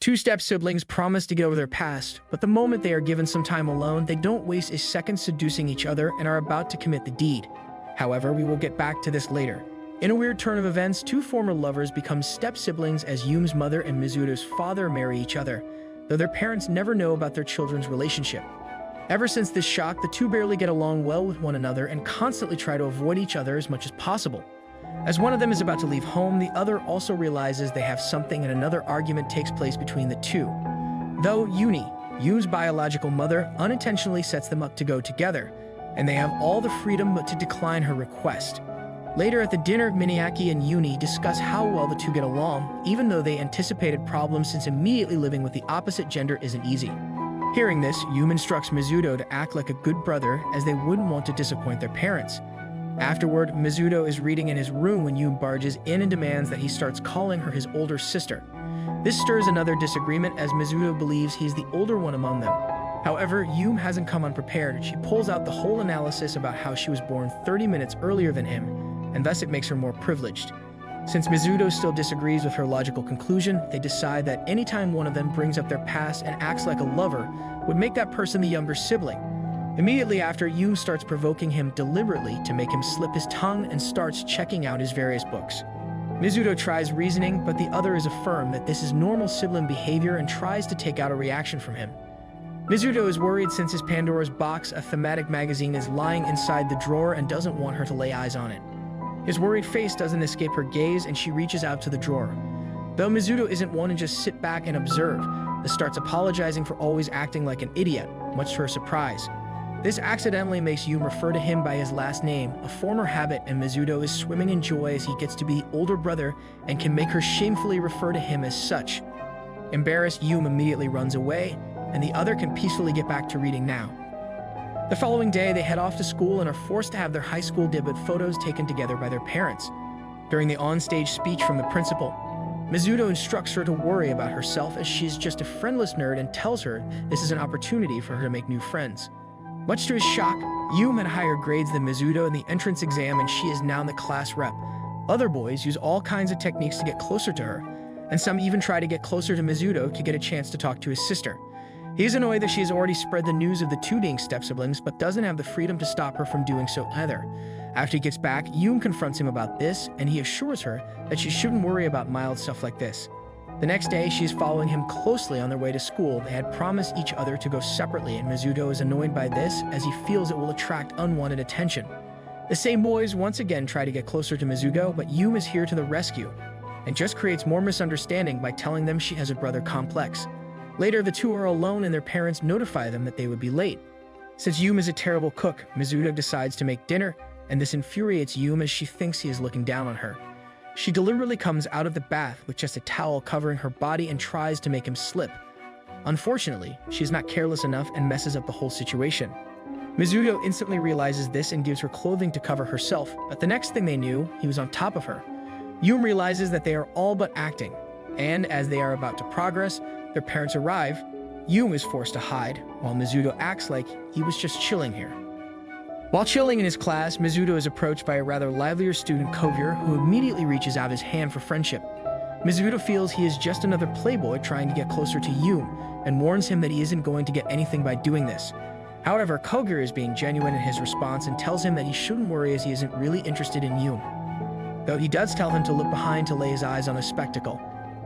Two step-siblings promise to get over their past, but the moment they are given some time alone, they don't waste a second seducing each other and are about to commit the deed. However, we will get back to this later. In a weird turn of events, two former lovers become step-siblings as Yume's mother and Mizuto's father marry each other, though their parents never know about their children's relationship. Ever since this shock, the two barely get along well with one another and constantly try to avoid each other as much as possible. As one of them is about to leave home, the other also realizes they have something and another argument takes place between the two. Though Yume's biological mother, unintentionally sets them up to go together, and they have all the freedom but to decline her request. Later at the dinner, Miniaki and Yume discuss how well the two get along, even though they anticipated problems since immediately living with the opposite gender isn't easy. Hearing this, Yume instructs Mizuto to act like a good brother as they wouldn't want to disappoint their parents. Afterward, Mizuto is reading in his room when Yume barges in and demands that he starts calling her his older sister. This stirs another disagreement as Mizuto believes he's the older one among them. However, Yume hasn't come unprepared. She pulls out the whole analysis about how she was born 30 minutes earlier than him, and thus it makes her more privileged. Since Mizuto still disagrees with her logical conclusion, they decide that anytime one of them brings up their past and acts like a lover would make that person the younger sibling. Immediately after, Yume starts provoking him deliberately to make him slip his tongue and starts checking out his various books. Mizuto tries reasoning, but the other is affirmed that this is normal sibling behavior and tries to take out a reaction from him. Mizuto is worried since his Pandora's box, a thematic magazine, is lying inside the drawer and doesn't want her to lay eyes on it. His worried face doesn't escape her gaze and she reaches out to the drawer. Though Mizuto isn't one to just sit back and observe, but starts apologizing for always acting like an idiot, much to her surprise. This accidentally makes Yume refer to him by his last name, a former habit, and Mizuto is swimming in joy as he gets to be the older brother and can make her shamefully refer to him as such. Embarrassed, Yume immediately runs away, and the other can peacefully get back to reading now. The following day, they head off to school and are forced to have their high school debut photos taken together by their parents. During the on-stage speech from the principal, Mizuto instructs her to worry about herself as she's just a friendless nerd and tells her this is an opportunity for her to make new friends. Much to his shock, Yume had higher grades than Mizuto in the entrance exam and she is now the class rep. Other boys use all kinds of techniques to get closer to her, and some even try to get closer to Mizuto to get a chance to talk to his sister. He's annoyed that she has already spread the news of the two being step-siblings, but doesn't have the freedom to stop her from doing so either. After he gets back, Yume confronts him about this, and he assures her that she shouldn't worry about mild stuff like this. The next day, she is following him closely on their way to school. They had promised each other to go separately, and Mizuto is annoyed by this as he feels it will attract unwanted attention. The same boys once again try to get closer to Mizuto, but Yume is here to the rescue, and just creates more misunderstanding by telling them she has a brother complex. Later, the two are alone and their parents notify them that they would be late. Since Yume is a terrible cook, Mizuto decides to make dinner, and this infuriates Yume as she thinks he is looking down on her. She deliberately comes out of the bath with just a towel covering her body and tries to make him slip. Unfortunately, she is not careless enough and messes up the whole situation. Mizuto instantly realizes this and gives her clothing to cover herself, but the next thing they knew, he was on top of her. Yume realizes that they are all but acting, and as they are about to progress, their parents arrive. Yume is forced to hide, while Mizuto acts like he was just chilling here. While chilling in his class, Mizuto is approached by a rather livelier student, Kovier, who immediately reaches out his hand for friendship. Mizuto feels he is just another playboy trying to get closer to Yume, and warns him that he isn't going to get anything by doing this. However, Kogier is being genuine in his response and tells him that he shouldn't worry as he isn't really interested in Yume. Though he does tell him to look behind to lay his eyes on a spectacle.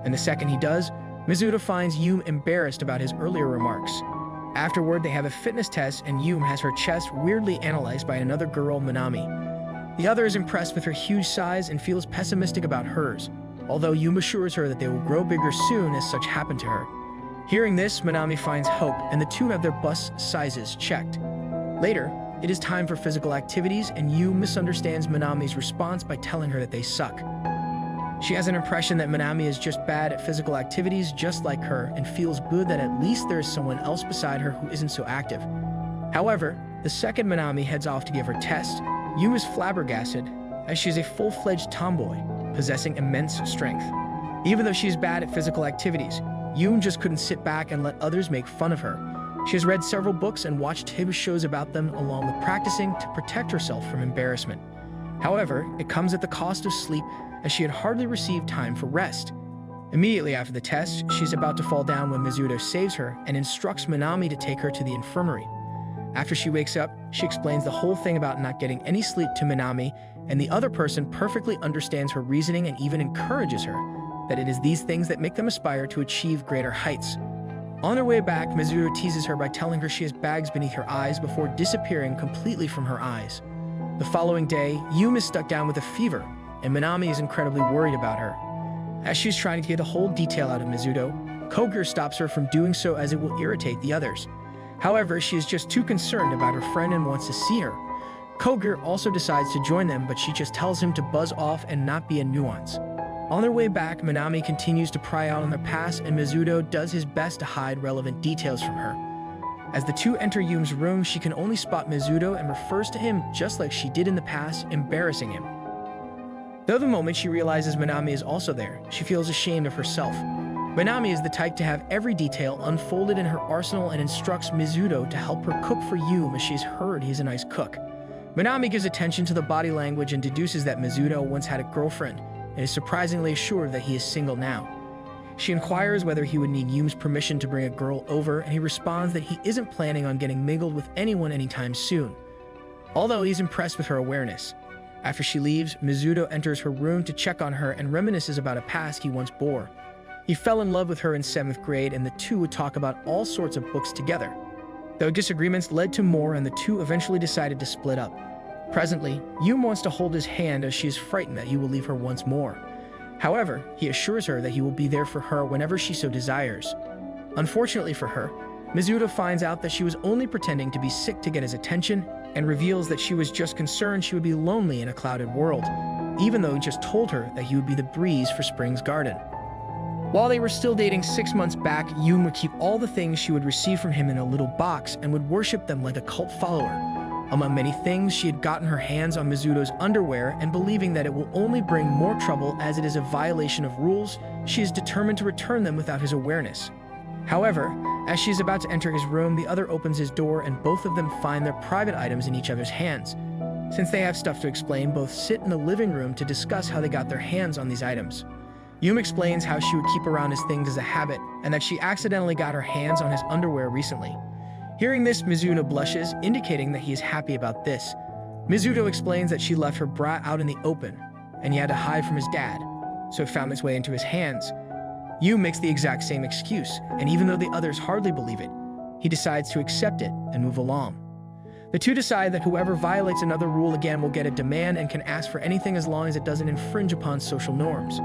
And the second he does, Mizuto finds Yume embarrassed about his earlier remarks. Afterward, they have a fitness test and Yume has her chest weirdly analyzed by another girl, Minami. The other is impressed with her huge size and feels pessimistic about hers, although Yume assures her that they will grow bigger soon as such happened to her. Hearing this, Minami finds hope and the two have their bust sizes checked. Later, it is time for physical activities and Yume misunderstands Minami's response by telling her that they suck. She has an impression that Minami is just bad at physical activities just like her and feels good that at least there is someone else beside her who isn't so active. However, the second Minami heads off to give her test, Yume is flabbergasted as she is a full-fledged tomboy, possessing immense strength. Even though she is bad at physical activities, Yume just couldn't sit back and let others make fun of her. She has read several books and watched TV shows about them along with practicing to protect herself from embarrassment. However, it comes at the cost of sleep as she had hardly received time for rest. Immediately after the test, she's about to fall down when Mizuto saves her and instructs Minami to take her to the infirmary. After she wakes up, she explains the whole thing about not getting any sleep to Minami, and the other person perfectly understands her reasoning and even encourages her that it is these things that make them aspire to achieve greater heights. On their way back, Mizuto teases her by telling her she has bags beneath her eyes before disappearing completely from her eyes. The following day, Yum is stuck down with a fever, and Minami is incredibly worried about her. As she's trying to get the whole detail out of Mizuto, Kogure stops her from doing so as it will irritate the others. However, she is just too concerned about her friend and wants to see her. Kogure also decides to join them, but she just tells him to buzz off and not be a nuance. On their way back, Minami continues to pry out on their past, and Mizuto does his best to hide relevant details from her. As the two enter Yum's room, she can only spot Mizuto and refers to him just like she did in the past, embarrassing him. Though the moment she realizes Minami is also there, she feels ashamed of herself. Minami is the type to have every detail unfolded in her arsenal and instructs Mizuto to help her cook for Yum as she's heard he's a nice cook. Minami gives attention to the body language and deduces that Mizuto once had a girlfriend and is surprisingly assured that he is single now. She inquires whether he would need Yum's permission to bring a girl over, and he responds that he isn't planning on getting mingled with anyone anytime soon, although he's impressed with her awareness. After she leaves, Mizuto enters her room to check on her and reminisces about a past he once bore. He fell in love with her in 7th grade, and the two would talk about all sorts of books together. Though disagreements led to more, and the two eventually decided to split up. Presently, Yum wants to hold his hand as she is frightened that he will leave her once more. However, he assures her that he will be there for her whenever she so desires. Unfortunately for her, Mizuto finds out that she was only pretending to be sick to get his attention and reveals that she was just concerned she would be lonely in a clouded world, even though he just told her that he would be the breeze for Spring's garden. While they were still dating 6 months back, Yum would keep all the things she would receive from him in a little box and would worship them like a cult follower. Among many things, she had gotten her hands on Mizuto's underwear, and believing that it will only bring more trouble as it is a violation of rules, she is determined to return them without his awareness. However, as she is about to enter his room, the other opens his door and both of them find their private items in each other's hands. Since they have stuff to explain, both sit in the living room to discuss how they got their hands on these items. Yum explains how she would keep around his things as a habit, and that she accidentally got her hands on his underwear recently. Hearing this, Mizuto blushes, indicating that he is happy about this. Mizuto explains that she left her bra out in the open, and he had to hide from his dad, so it found its way into his hands. Yum makes the exact same excuse, and even though the others hardly believe it, he decides to accept it and move along. The two decide that whoever violates another rule again will get a demand and can ask for anything as long as it doesn't infringe upon social norms.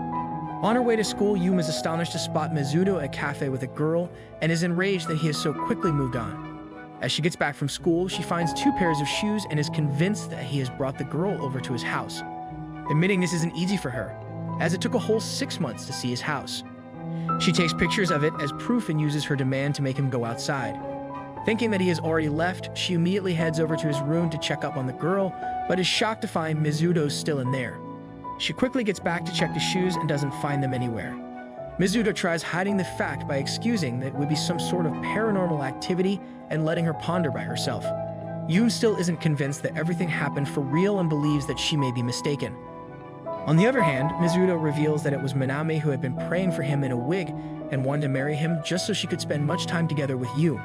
On her way to school, Yum is astonished to spot Mizuto at a cafe with a girl and is enraged that he has so quickly moved on. As she gets back from school, she finds 2 pairs of shoes and is convinced that he has brought the girl over to his house. Admitting this isn't easy for her, as it took a whole 6 months to see his house. She takes pictures of it as proof and uses her demand to make him go outside. Thinking that he has already left, she immediately heads over to his room to check up on the girl, but is shocked to find Mizuto still in there. She quickly gets back to check the shoes and doesn't find them anywhere. Mizuto tries hiding the fact by excusing that it would be some sort of paranormal activity and letting her ponder by herself. Yum still isn't convinced that everything happened for real and believes that she may be mistaken. On the other hand, Mizuto reveals that it was Minami who had been praying for him in a wig and wanted to marry him just so she could spend much time together with Yum.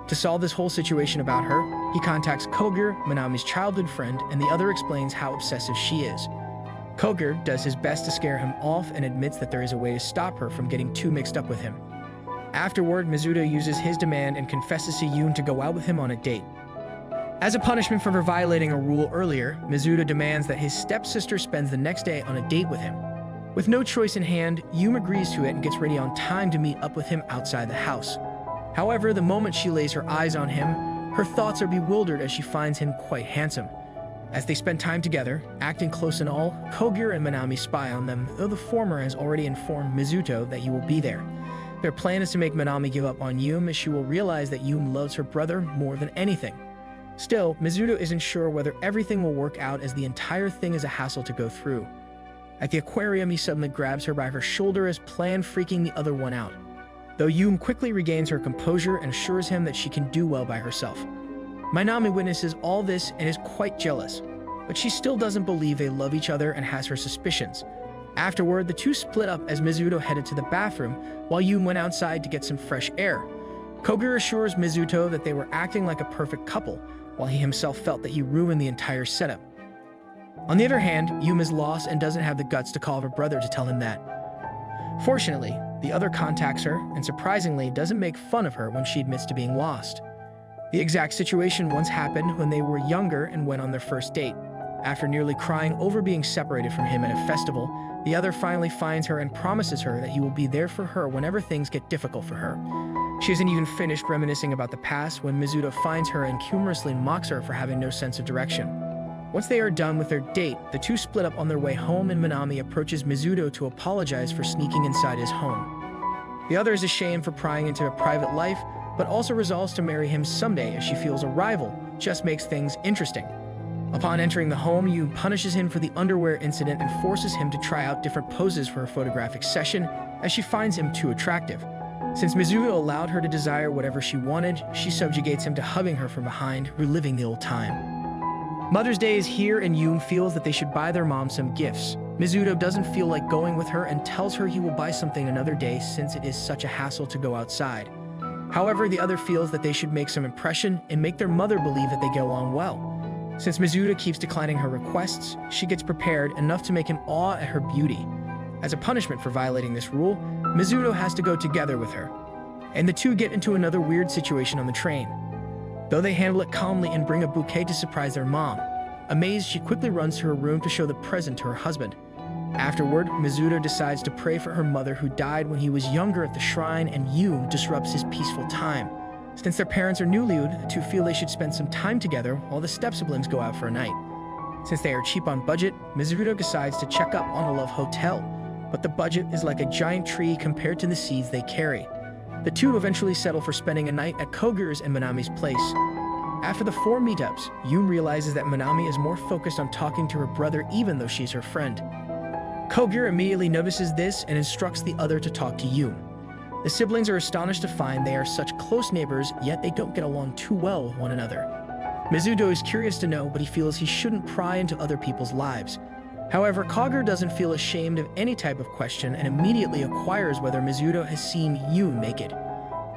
To solve this whole situation about her, he contacts Kogure, Minami's childhood friend, and the other explains how obsessive she is. Kogure does his best to scare him off and admits that there is a way to stop her from getting too mixed up with him. Afterward, Mizuto uses his demand and confesses to Yum to go out with him on a date. As a punishment for her violating a rule earlier, Mizuto demands that his stepsister spends the next day on a date with him. With no choice in hand, Yum agrees to it and gets ready on time to meet up with him outside the house. However, the moment she lays her eyes on him, her thoughts are bewildered as she finds him quite handsome. As they spend time together, acting close and all, Kogure and Minami spy on them, though the former has already informed Mizuto that he will be there. Their plan is to make Minami give up on Yum, as she will realize that Yum loves her brother more than anything. Still, Mizuto isn't sure whether everything will work out, as the entire thing is a hassle to go through. At the aquarium, he suddenly grabs her by her shoulder as planned, freaking the other one out. Though Yum quickly regains her composure and assures him that she can do well by herself. Minami witnesses all this and is quite jealous, but she still doesn't believe they love each other and has her suspicions. Afterward, the two split up as Mizuto headed to the bathroom, while Yoon went outside to get some fresh air. Kogure assures Mizuto that they were acting like a perfect couple, while he himself felt that he ruined the entire setup. On the other hand, Yoon is lost and doesn't have the guts to call her brother to tell him that. Fortunately, the other contacts her and surprisingly doesn't make fun of her when she admits to being lost. The exact situation once happened when they were younger and went on their first date. After nearly crying over being separated from him at a festival, the other finally finds her and promises her that he will be there for her whenever things get difficult for her. She isn't even finished reminiscing about the past when Mizuto finds her and humorously mocks her for having no sense of direction. Once they are done with their date, the two split up on their way home and Minami approaches Mizuto to apologize for sneaking inside his home. The other is ashamed for prying into her private life, but also resolves to marry him someday as she feels a rival just makes things interesting. Upon entering the home, Yoon punishes him for the underwear incident and forces him to try out different poses for a photographic session as she finds him too attractive. Since Mizuto allowed her to desire whatever she wanted, she subjugates him to hugging her from behind, reliving the old time. Mother's Day is here and Yoon feels that they should buy their mom some gifts. Mizuto doesn't feel like going with her and tells her he will buy something another day since it is such a hassle to go outside. However, the other feels that they should make some impression and make their mother believe that they get along well. Since Mizuto keeps declining her requests, she gets prepared enough to make him awe at her beauty. As a punishment for violating this rule, Mizuto has to go together with her, and the two get into another weird situation on the train. Though they handle it calmly and bring a bouquet to surprise their mom, amazed, she quickly runs to her room to show the present to her husband. Afterward, Mizuto decides to pray for her mother who died when he was younger at the shrine, and Yoon disrupts his peaceful time. Since their parents are newlywed, the two feel they should spend some time together while the step-siblings go out for a night. Since they are cheap on budget, Mizuto decides to check up on a love hotel, but the budget is like a giant tree compared to the seeds they carry. The two eventually settle for spending a night at Kogure's and Minami's place. After the 4 meetups, Yoon realizes that Minami is more focused on talking to her brother even though she's her friend. Kogure immediately notices this and instructs the other to talk to Yoon. The siblings are astonished to find they are such close neighbors, yet they don't get along too well with one another. Mizuto is curious to know, but he feels he shouldn't pry into other people's lives. However, Kogure doesn't feel ashamed of any type of question and immediately inquires whether Mizuto has seen Yoon naked.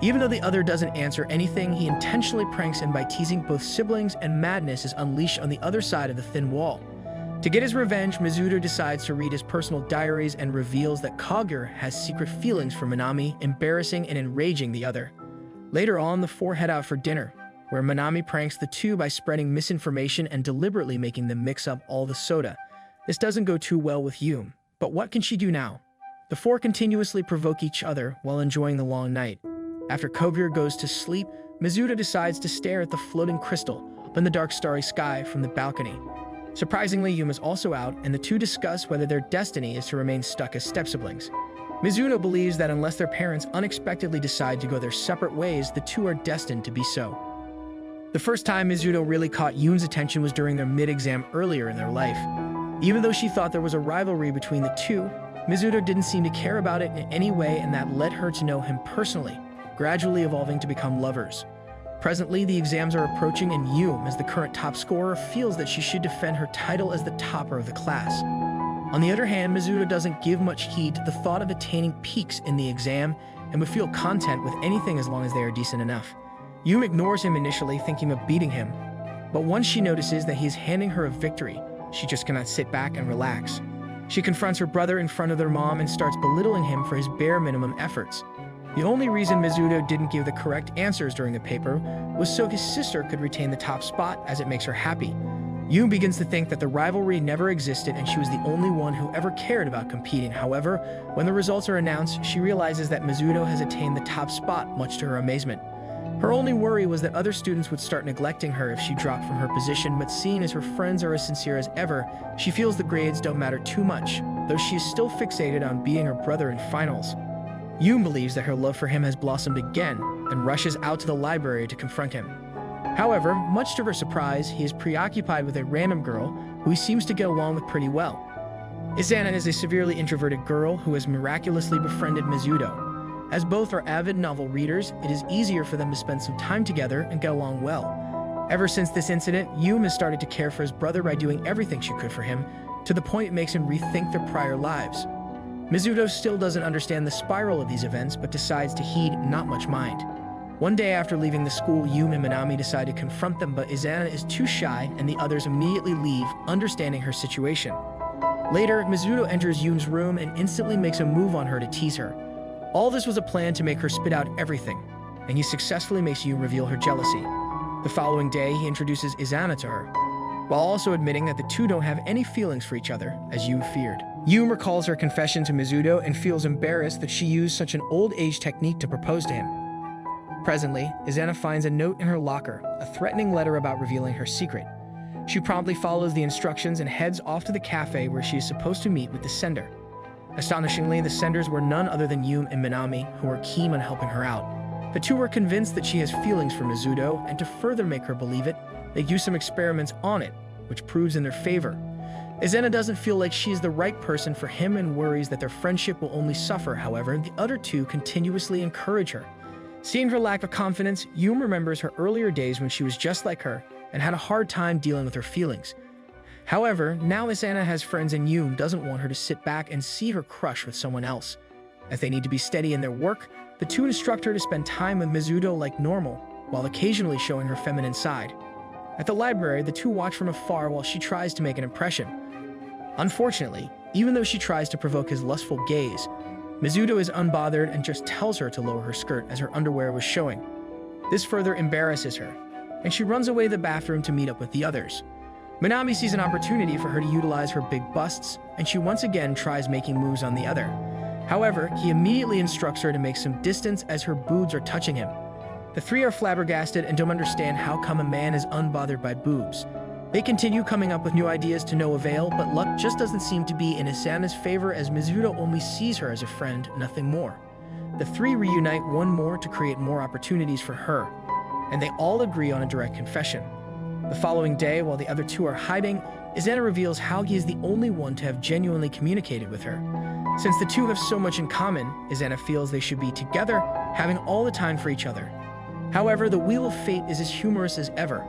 Even though the other doesn't answer anything, he intentionally pranks him by teasing both siblings, and madness is unleashed on the other side of the thin wall. To get his revenge, Mizuto decides to read his personal diaries and reveals that Kogure has secret feelings for Minami, embarrassing and enraging the other. Later on, the four head out for dinner, where Minami pranks the two by spreading misinformation and deliberately making them mix up all the soda. This doesn't go too well with Yoon, but what can she do now? The four continuously provoke each other while enjoying the long night. After Kogure goes to sleep, Mizuto decides to stare at the floating crystal up in the dark starry sky from the balcony. Surprisingly, Yoon is also out, and the two discuss whether their destiny is to remain stuck as step-siblings. Mizuto believes that unless their parents unexpectedly decide to go their separate ways, the two are destined to be so. The first time Mizuto really caught Yoon's attention was during their mid-exam earlier in their life. Even though she thought there was a rivalry between the two, Mizuto didn't seem to care about it in any way, and that led her to know him personally, gradually evolving to become lovers. Presently, the exams are approaching, and Yoon, as the current top scorer, feels that she should defend her title as the topper of the class. On the other hand, Mizuto doesn't give much heed to the thought of attaining peaks in the exam and would feel content with anything as long as they are decent enough. Yoon ignores him initially, thinking of beating him, but once she notices that he is handing her a victory, she just cannot sit back and relax. She confronts her brother in front of their mom and starts belittling him for his bare minimum efforts. The only reason Mizuto didn't give the correct answers during the paper was so his sister could retain the top spot, as it makes her happy. Yoon begins to think that the rivalry never existed and she was the only one who ever cared about competing. However, when the results are announced, she realizes that Mizuto has attained the top spot, much to her amazement. Her only worry was that other students would start neglecting her if she dropped from her position, but seeing as her friends are as sincere as ever, she feels the grades don't matter too much, though she is still fixated on beating her brother in finals. Yoon believes that her love for him has blossomed again and rushes out to the library to confront him. However, much to her surprise, he is preoccupied with a random girl who he seems to get along with pretty well. Izana is a severely introverted girl who has miraculously befriended Mizuto. As both are avid novel readers, it is easier for them to spend some time together and get along well. Ever since this incident, Yoon has started to care for his brother by doing everything she could for him, to the point it makes him rethink their prior lives. Mizuto still doesn't understand the spiral of these events, but decides to heed not much mind. One day after leaving the school, Yume and Minami decide to confront them, but Izana is too shy and the others immediately leave, understanding her situation. Later, Mizuto enters Yume's room and instantly makes a move on her to tease her. All this was a plan to make her spit out everything, and he successfully makes Yume reveal her jealousy. The following day, he introduces Izana to her, while also admitting that the two don't have any feelings for each other, as Yume feared. Yume recalls her confession to Mizuto and feels embarrassed that she used such an old-age technique to propose to him. Presently, Izana finds a note in her locker, a threatening letter about revealing her secret. She promptly follows the instructions and heads off to the cafe where she is supposed to meet with the sender. Astonishingly, the senders were none other than Yume and Minami, who are keen on helping her out. The two are convinced that she has feelings for Mizuto, and to further make her believe it, they do some experiments on it, which proves in their favor. Izana doesn't feel like she is the right person for him and worries that their friendship will only suffer. However, the other two continuously encourage her. Seeing her lack of confidence, Yume remembers her earlier days when she was just like her and had a hard time dealing with her feelings. However, now Izana has friends and Yume doesn't want her to sit back and see her crush with someone else. As they need to be steady in their work, the two instruct her to spend time with Mizuto like normal, while occasionally showing her feminine side. At the library, the two watch from afar while she tries to make an impression. Unfortunately, even though she tries to provoke his lustful gaze, Mizuto is unbothered and just tells her to lower her skirt as her underwear was showing. This further embarrasses her, and she runs away to the bathroom to meet up with the others. Minami sees an opportunity for her to utilize her big busts, and she once again tries making moves on the other. However, he immediately instructs her to make some distance as her boobs are touching him. The three are flabbergasted and don't understand how come a man is unbothered by boobs. They continue coming up with new ideas to no avail, but luck just doesn't seem to be in Izana's favor as Mizuto only sees her as a friend, nothing more. The three reunite one more to create more opportunities for her, and they all agree on a direct confession. The following day, while the other two are hiding, Izana reveals how he is the only one to have genuinely communicated with her. Since the two have so much in common, Izana feels they should be together, having all the time for each other. However, the Wheel of Fate is as humorous as ever.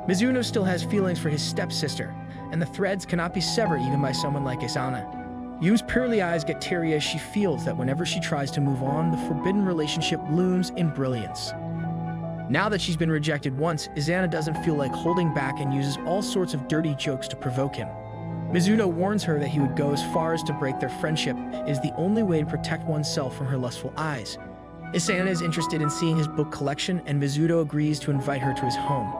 Mizuno still has feelings for his stepsister, and the threads cannot be severed even by someone like Izana. Yume's pearly eyes get teary as she feels that whenever she tries to move on, the forbidden relationship looms in brilliance. Now that she's been rejected once, Izana doesn't feel like holding back and uses all sorts of dirty jokes to provoke him. Mizuto warns her that he would go as far as to break their friendship is the only way to protect oneself from her lustful eyes. Izana is interested in seeing his book collection, and Mizuto agrees to invite her to his home.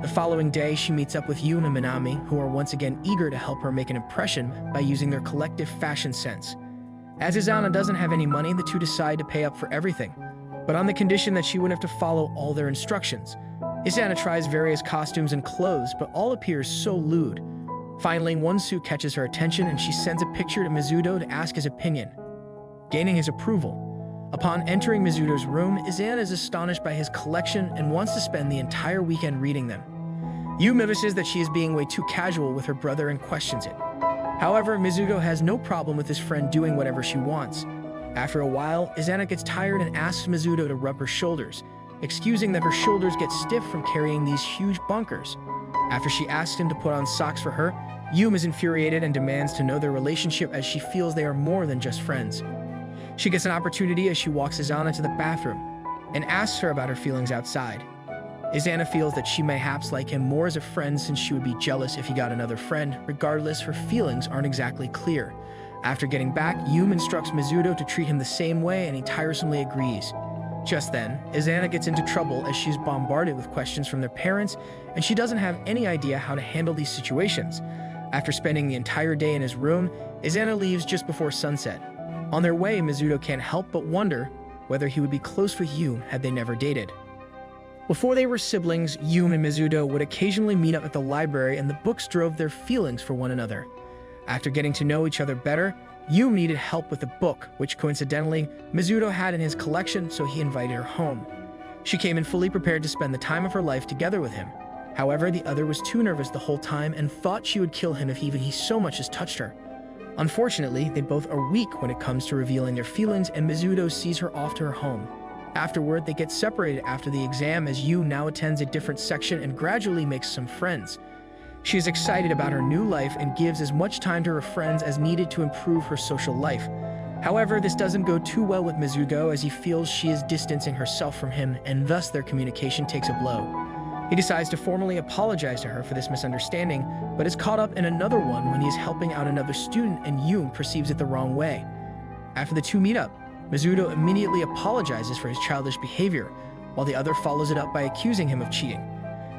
The following day, she meets up with Yume and Minami, who are once again eager to help her make an impression by using their collective fashion sense. As Izana doesn't have any money, the two decide to pay up for everything, but on the condition that she wouldn't have to follow all their instructions. Izana tries various costumes and clothes, but all appears so lewd. Finally, one suit catches her attention and she sends a picture to Mizuto to ask his opinion, gaining his approval. Upon entering Mizuto's room, Izana is astonished by his collection and wants to spend the entire weekend reading them. Yume notices that she is being way too casual with her brother and questions it. However, Mizuto has no problem with his friend doing whatever she wants. After a while, Izana gets tired and asks Mizuto to rub her shoulders, excusing that her shoulders get stiff from carrying these huge bunkers. After she asks him to put on socks for her, Yume is infuriated and demands to know their relationship as she feels they are more than just friends. She gets an opportunity as she walks Izana to the bathroom and asks her about her feelings outside. Izana feels that she mayhaps like him more as a friend since she would be jealous if he got another friend. Regardless, her feelings aren't exactly clear. After getting back, Yume instructs Mizuto to treat him the same way and he tiresomely agrees. Just then, Izana gets into trouble as she's bombarded with questions from their parents and she doesn't have any idea how to handle these situations. After spending the entire day in his room, Izana leaves just before sunset. On their way, Mizuto can't help but wonder whether he would be close with Yume had they never dated. Before they were siblings, Yume and Mizuto would occasionally meet up at the library and the books drove their feelings for one another. After getting to know each other better, Yume needed help with a book, which coincidentally, Mizuto had in his collection, so he invited her home. She came in fully prepared to spend the time of her life together with him. However, the other was too nervous the whole time and thought she would kill him if even he so much as touched her. Unfortunately, they both are weak when it comes to revealing their feelings and Mizuto sees her off to her home. Afterward, they get separated after the exam as Yume now attends a different section and gradually makes some friends. She is excited about her new life and gives as much time to her friends as needed to improve her social life. However, this doesn't go too well with Mizuto, as he feels she is distancing herself from him, and thus their communication takes a blow. He decides to formally apologize to her for this misunderstanding, but is caught up in another one when he is helping out another student and Yoon perceives it the wrong way. After the two meet up, Mizuto immediately apologizes for his childish behavior, while the other follows it up by accusing him of cheating.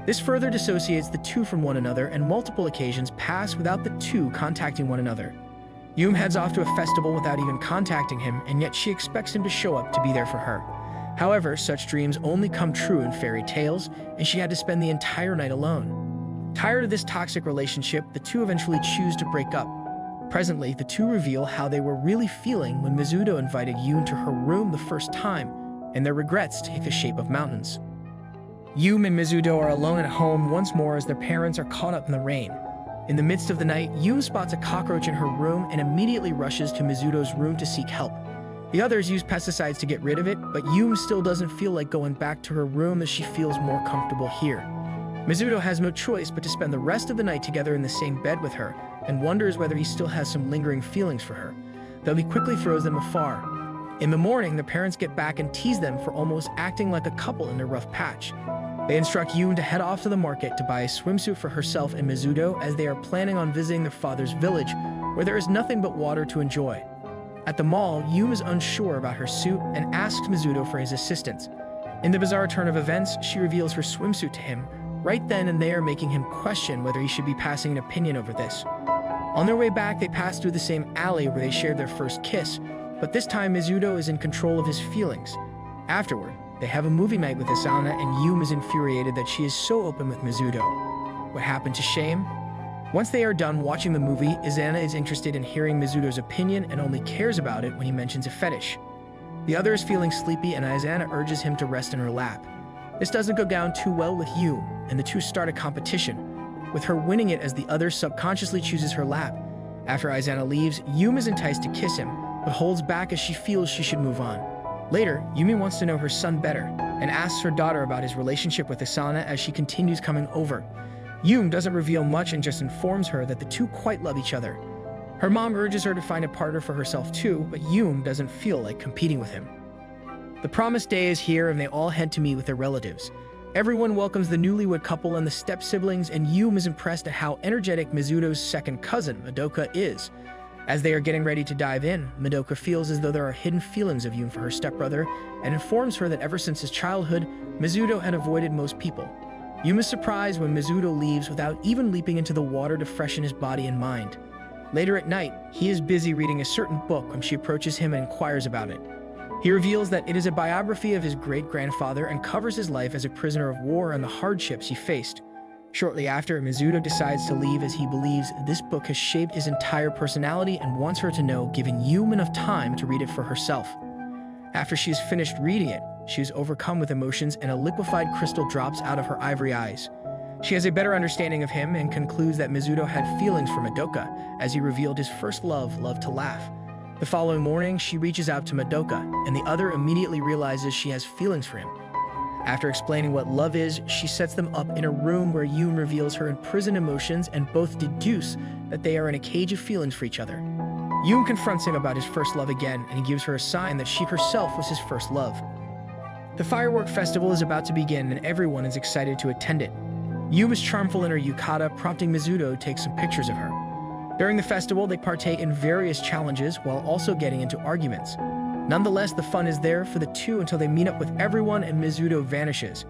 This further dissociates the two from one another, and multiple occasions pass without the two contacting one another. Yoon heads off to a festival without even contacting him, and yet she expects him to show up to be there for her. However, such dreams only come true in fairy tales, and she had to spend the entire night alone. Tired of this toxic relationship, the two eventually choose to break up. Presently, the two reveal how they were really feeling when Mizuto invited Yoon to her room the first time, and their regrets take the shape of mountains. Yoon and Mizuto are alone at home once more as their parents are caught up in the rain. In the midst of the night, Yoon spots a cockroach in her room and immediately rushes to Mizuto's room to seek help. The others use pesticides to get rid of it, but Yoon still doesn't feel like going back to her room as she feels more comfortable here. Mizuto has no choice but to spend the rest of the night together in the same bed with her, and wonders whether he still has some lingering feelings for her, though he quickly throws them afar. In the morning, the parents get back and tease them for almost acting like a couple in their rough patch. They instruct Yoon to head off to the market to buy a swimsuit for herself and Mizuto, as they are planning on visiting their father's village, where there is nothing but water to enjoy. At the mall, Yoon is unsure about her suit and asks Mizuto for his assistance. In the bizarre turn of events, she reveals her swimsuit to him, right then and there, making him question whether he should be passing an opinion over this. On their way back, they pass through the same alley where they shared their first kiss, but this time Mizuto is in control of his feelings. Afterward, they have a movie night with Asana, and Yoon is infuriated that she is so open with Mizuto. What happened to shame? Once they are done watching the movie, Asana is interested in hearing Mizuto's opinion and only cares about it when he mentions a fetish. The other is feeling sleepy, and Asana urges him to rest in her lap. This doesn't go down too well with Yoon, and the two start a competition, with her winning it as the other subconsciously chooses her lap. After Asana leaves, Yoon is enticed to kiss him, but holds back as she feels she should move on. Later, Yumi wants to know her son better, and asks her daughter about his relationship with Asana as she continues coming over. Yoon doesn't reveal much and just informs her that the two quite love each other. Her mom urges her to find a partner for herself too, but Yoon doesn't feel like competing with him. The promised day is here, and they all head to meet with their relatives. Everyone welcomes the newlywed couple and the step-siblings, and Yoon is impressed at how energetic Mizuto's second cousin, Madoka, is. As they are getting ready to dive in, Madoka feels as though there are hidden feelings of Yoon for her stepbrother, and informs her that ever since his childhood, Mizuto had avoided most people. Yoon is surprised when Mizuto leaves without even leaping into the water to freshen his body and mind. Later at night, he is busy reading a certain book when she approaches him and inquires about it. He reveals that it is a biography of his great-grandfather and covers his life as a prisoner of war and the hardships he faced. Shortly after, Mizuto decides to leave as he believes this book has shaped his entire personality and wants her to know, giving Yoon enough time to read it for herself. After she is finished reading it, she is overcome with emotions and a liquefied crystal drops out of her ivory eyes. She has a better understanding of him and concludes that Mizuto had feelings for Madoka, as he revealed his first love to laugh. The following morning, she reaches out to Madoka, and the other immediately realizes she has feelings for him. After explaining what love is, she sets them up in a room where Yoon reveals her imprisoned emotions, and both deduce that they are in a cage of feelings for each other. Yoon confronts him about his first love again, and he gives her a sign that she herself was his first love. The firework festival is about to begin, and everyone is excited to attend it. Yoon is charmful in her yukata, prompting Mizuto to take some pictures of her. During the festival, they partake in various challenges while also getting into arguments. Nonetheless, the fun is there for the two until they meet up with everyone and Mizuto vanishes.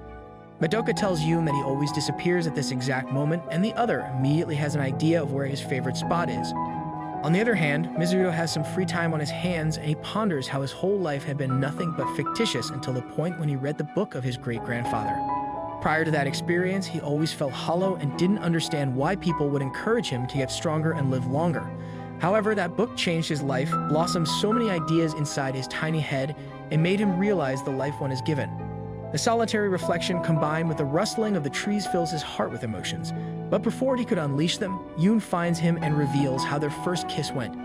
Madoka tells Yoon that he always disappears at this exact moment, and the other immediately has an idea of where his favorite spot is. On the other hand, Mizuto has some free time on his hands, and he ponders how his whole life had been nothing but fictitious until the point when he read the book of his great-grandfather. Prior to that experience, he always felt hollow and didn't understand why people would encourage him to get stronger and live longer. However, that book changed his life, blossomed so many ideas inside his tiny head, and made him realize the life one is given. The solitary reflection combined with the rustling of the trees fills his heart with emotions. But before he could unleash them, Yoon finds him and reveals how their first kiss went.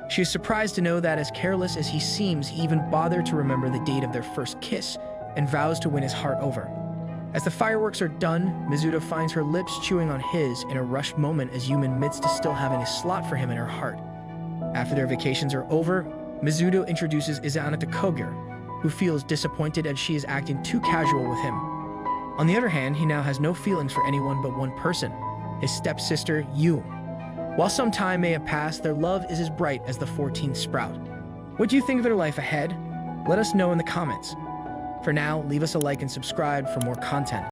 She is surprised to know that, as careless as he seems, he even bothered to remember the date of their first kiss, and vows to win his heart over. As the fireworks are done, Mizuto finds her lips chewing on his in a rushed moment as Yuma admits to still having a slot for him in her heart. After their vacations are over, Mizuto introduces Izana to Kogure, who feels disappointed as she is acting too casual with him. On the other hand, he now has no feelings for anyone but one person, his stepsister, Yu. While some time may have passed, their love is as bright as the 14th sprout. What do you think of their life ahead? Let us know in the comments. For now, leave us a like and subscribe for more content.